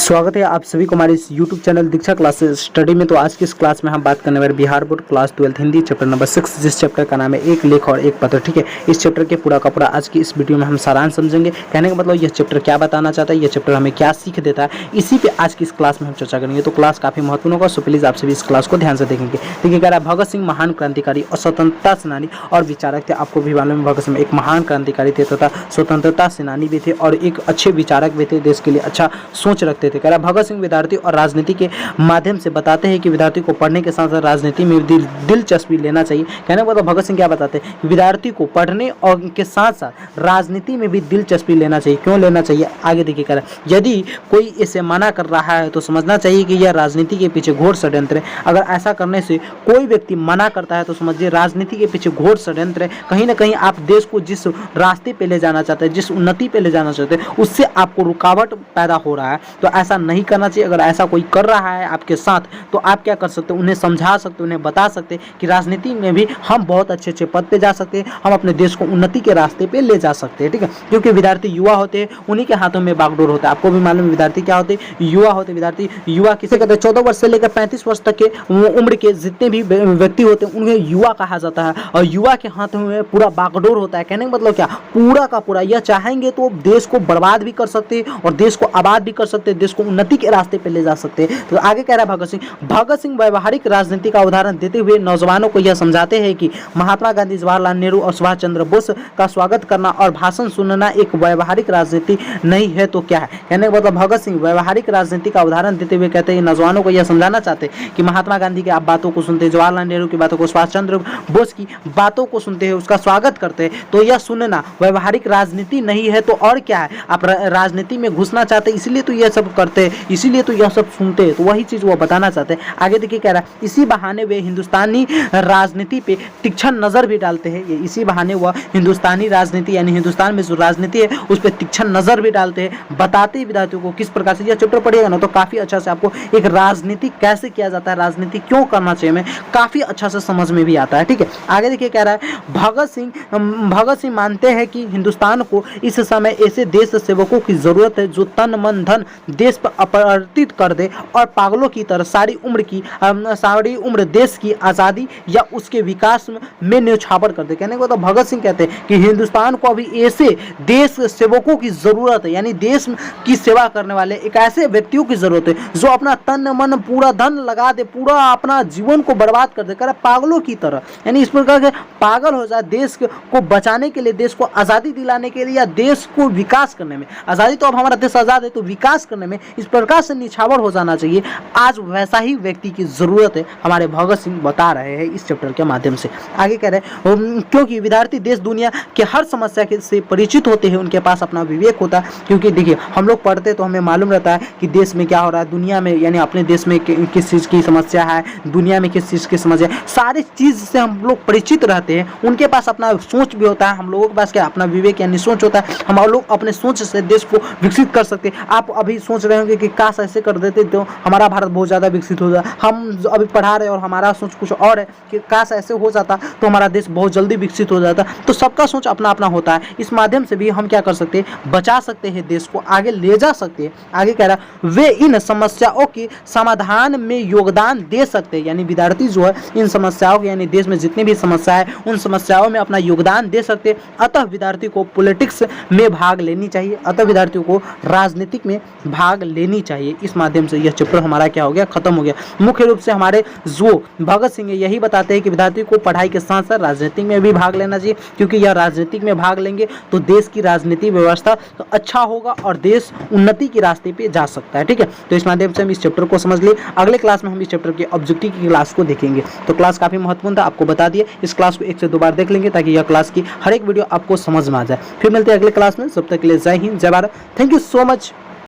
स्वागत है आप सभी को हमारे इस YouTube चैनल दीक्षा क्लासेस स्टडी में। तो आज की इस क्लास में हम बात करने वाले Bihar board class 12 Hindi chapter number 6, जिस चैप्टर का नाम है एक लेख और एक पत्र। ठीक है, इस चैप्टर के पूरा का पूरा आज की इस वीडियो में हम सारांश समझेंगे। कहने का मतलब यह चैप्टर क्या बताना चाहता है, यह चैप्टर हमें क्या सीख देता है, इसी पे आज की इस क्लास में हम चर्चा करेंगे। तो क्लास काफी महत्वपूर्ण होगा, सो प्लीज आप सभी इस क्लास को ध्यान से देखेंगे। देखिए, कह रहा है भगत सिंह महान क्रांतिकारी और स्वतंत्रता सेनानी और विचारक थे। आपको भी मालूम है भगत सिंह एक महान क्रांतिकारी थे तथा स्वतंत्रता सेनानी भी थे और एक अच्छे विचारक भी थे, देश के लिए अच्छा सोच रखते थे। कह रहा भगत सिंह विद्यार्थी और राजनीति के माध्यम से बताते हैं कि विद्यार्थी को पढ़ने के साथ साथ राजनीति में दिलचस्पी लेना चाहिए। कहने का मतलब भगत सिंह क्या बताते हैं कि विद्यार्थी को पढ़ने और के साथ साथ राजनीति में भी दिलचस्पी लेना चाहिए। क्यों लेना चाहिए, आगे देखिए। कह रहा है यदि कोई इसे मना कर रहा है तो समझना चाहिए कि यह राजनीति के पीछे घोर षड्यंत्र है। अगर ऐसा करने से कोई व्यक्ति मना करता है तो समझिए राजनीति के पीछे घोर षड्यंत्र है। कहीं ना कहीं आप देश को जिस रास्ते पे ले जाना चाहते हैं, जिस उन्नति पे ले जाना चाहते हैं, उससे आपको रुकावट पैदा हो रहा है। तो ऐसा नहीं करना चाहिए। अगर ऐसा कोई कर रहा है आपके साथ तो आप क्या कर सकते हैं, उन्हें समझा सकते हैं, उन्हें बता सकते हैं कि राजनीति में भी हम बहुत अच्छे अच्छे पद पे जा सकते हैं, हम अपने देश को उन्नति के रास्ते पे ले जा सकते हैं। ठीक है, क्योंकि विद्यार्थी युवा होते हैं, उन्हीं के हाथों में बागडोर होता है। आपको भी मालूम है विद्यार्थी क्या होते हैं, युवा होते हैं। विद्यार्थी युवा किसे कहते हैं, 14 वर्ष से लेकर 35 वर्ष तक के उम्र के जितने भी व्यक्ति होते हैं उन्हें युवा कहा जाता है और युवा के हाथों में पूरा बागडोर होता है। कहने का मतलब क्या, पूरा का पूरा यह चाहेंगे तो देश को बर्बाद भी कर सकते हैं और देश को आबाद भी कर सकते हैं, देश को उन्नति के रास्ते पे ले जा सकते हैं। तो आगे कह रहा है भगत सिंह व्यवहारिक राजनीति का उदाहरण देते हुए नौजवानों को यह समझाते हैं कि महात्मा गांधी, जवाहरलाल नेहरू और सुभाष चंद्र बोस का स्वागत करना और भाषण सुनना एक व्यवहारिक राजनीति नहीं है तो क्या है। कहने का मतलब भगत सिंह व्यवहारिक राजनीति का उदाहरण देते हुए कहते हैं नौजवानों को यह समझाना चाहते हैं कि महात्मा गांधी की आप बातों को सुनते हैं, जवाहरलाल नेहरू की बातों को, सुभाष चंद्र बोस की बातों को सुनते हैं, उसका स्वागत करते हैं, तो यह सुनना व्यवहारिक राजनीति नहीं है तो और क्या है। आप राजनीति में घुसना चाहते हैं इसलिए तो यह सब करते हैं, इसीलिए तो यह सब सुनते हैं, तो वही चीज वो बताना चाहते हैं। आगे देखिए कह रहा है इसी बहाने वे हिंदुस्तानी राजनीति पे तीक्ष्ण नजर भी डालते हैं। ये इसी बहाने वह हिंदुस्तानी राजनीति यानी हिंदुस्तान में जो राजनीति है उस पर तीक्ष्ण नजर भी डालते हैं, बताते हैं विद्यार्थियों को किस प्रकार से। यह चैप्टर पढ़िएगा ना तो काफी अच्छा से आपको एक राजनीति कैसे किया जाता है, राजनीति क्यों करना चाहिए, में काफी अच्छा से समझ में भी आता है। ठीक है, आगे देखिए कह रहा है भगत सिंह मानते हैं कि हिंदुस्तान को इस समय ऐसे देश सेवकों की जरूरत है जो तन मन धन देश पर अपवर्तित कर दे और पागलों की तरह सारी उम्र देश की आज़ादी या उसके विकास में न्यौछावर कर दे। कहने को तो भगत सिंह कहते हैं कि हिंदुस्तान को अभी ऐसे देश सेवकों की जरूरत है, यानी देश की सेवा करने वाले एक ऐसे व्यक्तियों की जरूरत है जो अपना तन मन पूरा धन लगा दे, पूरा अपना जीवन को बर्बाद कर दे, कह रहा पागलों की तरह, यानी इस प्रकार के पागल हो जाए देश को बचाने के लिए, देश को आज़ादी दिलाने के लिए या देश को विकास करने में। आज़ादी तो अब हमारा देश आज़ाद है तो विकास करने में इस प्रकार से निछावर हो जाना चाहिए। आज वैसा ही व्यक्ति की जरूरत है, हमारे भगत सिंह बता रहे हैं इस चैप्टर के माध्यम से। आगे कह रहे हैं क्योंकि विद्यार्थी देश दुनिया के हर समस्या से परिचित होते हैं, उनके पास अपना विवेक होता है। क्योंकि देखिए हम लोग पढ़ते तो हमें मालूम रहता है कि देश में क्या हो रहा है, दुनिया में यानी अपने देश में किस चीज़ की समस्या है, दुनिया में किस चीज़ की समस्या है, सारी चीज़ से हम लोग परिचित रहते हैं। उनके पास अपना सोच भी होता है, हम लोगों के पास क्या अपना विवेक यानी सोच होता है। हम लोग अपने सोच से देश को विकसित कर सकते हैं। आप अभी सोच रहे होंगे कि काश ऐसे कर देते तो हमारा भारत बहुत ज़्यादा विकसित हो जाता। हम अभी पढ़ा रहे और हमारा सोच कुछ और है कि काश ऐसे हो जाता तो हमारा देश बहुत जल्दी विकसित हो जाता। तो सबका सोच अपना अपना होता है। इस माध्यम से भी हम क्या कर सकते हैं, बचा सकते हैं, देश को आगे ले जा सकते हैं। आगे कह रहा है वे इन समस्याओं के समाधान में योगदान दे सकते हैं, यानी विद्यार्थी जो है इन समस्याओं के यानी देश में जितनी भी समस्या है उन समस्याओं में अपना योगदान दे सकते हैं। अतः विद्यार्थी को पॉलिटिक्स में भाग लेनी चाहिए, अतः विद्यार्थियों को राजनीतिक में भाग लेनी चाहिए। इस माध्यम से यह चैप्टर हमारा क्या हो गया, खत्म हो गया। मुख्य रूप से हमारे जो भगत सिंह यही बताते हैं कि विद्यार्थी को पढ़ाई के साथ साथ राजनीति में भी भाग लेना चाहिए, क्योंकि यह राजनीतिक में भाग लेंगे तो देश की राजनीति व्यवस्था तो अच्छा होगा और देश उन्नति के रास्ते पे जा सकता है। ठीक है, तो इस माध्यम से हम इस चैप्टर को समझ लिए। अगले क्लास में हम इस चैप्टर के ऑब्जेक्टिव की क्लास को देखेंगे। तो क्लास काफी महत्वपूर्ण था, आपको बता दिया। इस क्लास को 1 से 2 बार देख लेंगे ताकि यह क्लास की हर एक वीडियो आपको समझ में आ जाए। फिर मिलते हैं अगले क्लास में, तब तक के लिए जय हिंद, जय Bharat. Thank you so much.